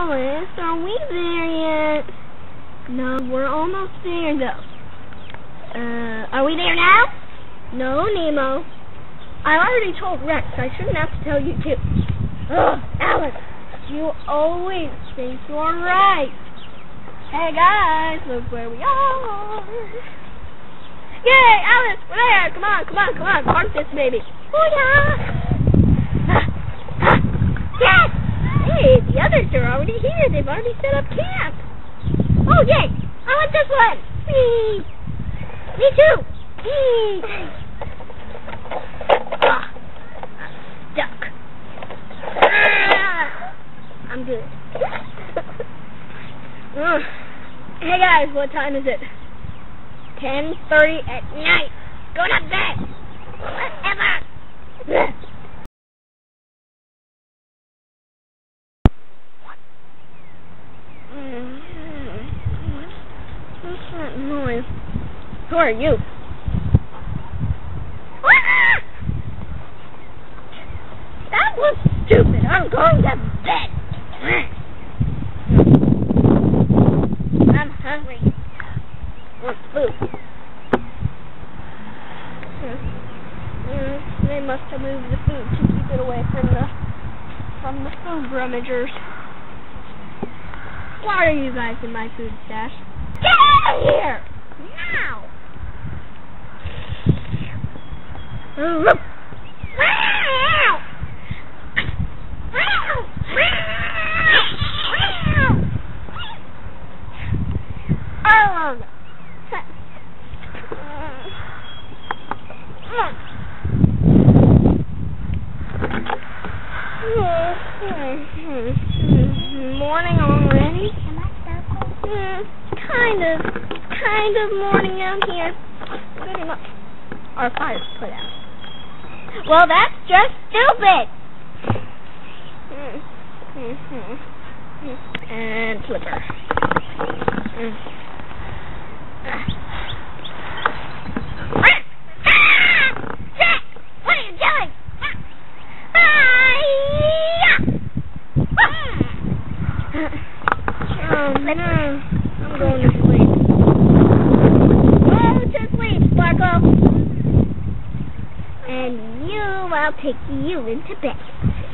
Alice, are we there yet? No, we're almost there though. Are we there now? No, Nemo. I already told Rex. I shouldn't have to tell you too. Ugh, Alice, you always think you're right. Hey guys, look where we are. Yay, Alice, we're there. Come on, come on, come on. Park this baby. Oh yeah. Yes. Hey, the others are already here. They've already set up camp. Oh yay! I want this one. Whee! Me too. Whee! Stuck. I'm good. Hey guys, what time is it? 10:30 at night. Go to bed. Whatever. What's that noise? Who are you? That was stupid. I'm going to bed. I'm hungry. Want food. They must have moved the food to keep it away from the food rummagers. Why are you guys in my food stash? Get out of here! Now! Morning already? Kind of morning out here. Pretty much. Our fire's put out. Well, that's just stupid. And flipper. Jack! What are you doing? Oh no, I'm going to sleep. Go to sleep, Sparkle. And I'll take you into bed.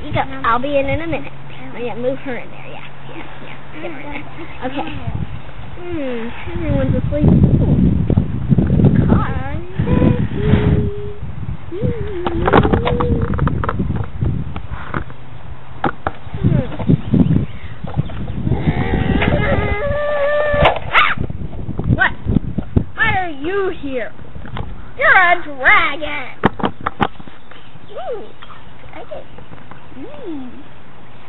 Here you go. I'll be in a minute. Oh yeah, move her in there. Yes. Get her in there. Okay. Everyone's asleep. What? Why are you here? You're a dragon. Dragon.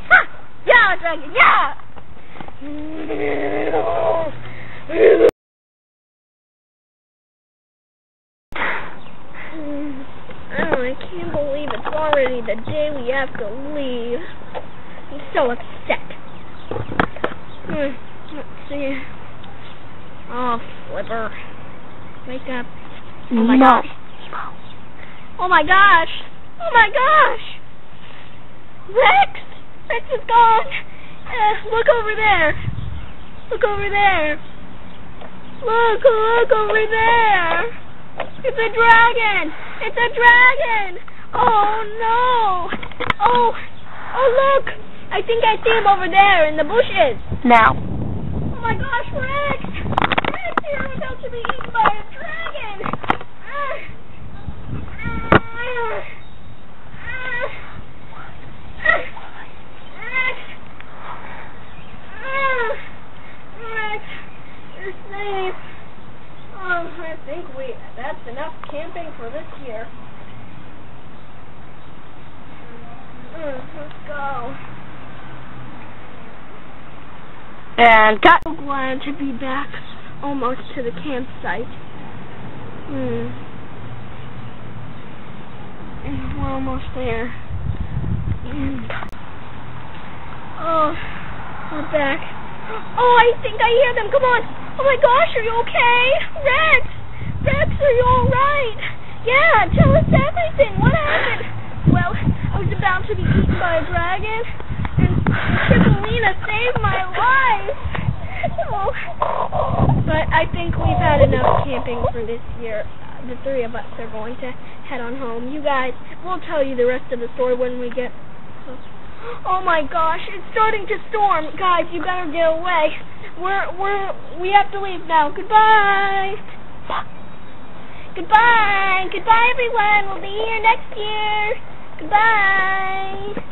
Ha! Yeah, dragon. Yeah. I can't believe it's already the day we have to leave. I'm so upset. Let's see. Oh, Flipper. Wake up. Oh my gosh. Oh my gosh. Oh my gosh. Rex is gone. Look over there. Look over there. Look over there. It's a dragon. It's a dragon. Oh no. Oh look. I think I see him over there in the bushes. Now. Oh my gosh, Rex. Rex, you're about to be eaten by a dragon. Rex, you're safe. Oh, I think that's enough camping for this year. Let's go. And cut. So glad to be back almost to the campsite. We're almost there. Oh, we're back. Oh, I think I hear them. Come on. Oh my gosh, are you okay? Rex, are you alright? Yeah, tell us everything. What happened? Well, I was about to be eaten by a dragon, and Tripolina saved my camping for this year. The three of us are going to head on home. You guys, we'll tell you the rest of the story when we get close. Oh my gosh, it's starting to storm. Guys, you better get away. We have to leave now. Goodbye. Goodbye. Goodbye, everyone. We'll be here next year. Goodbye.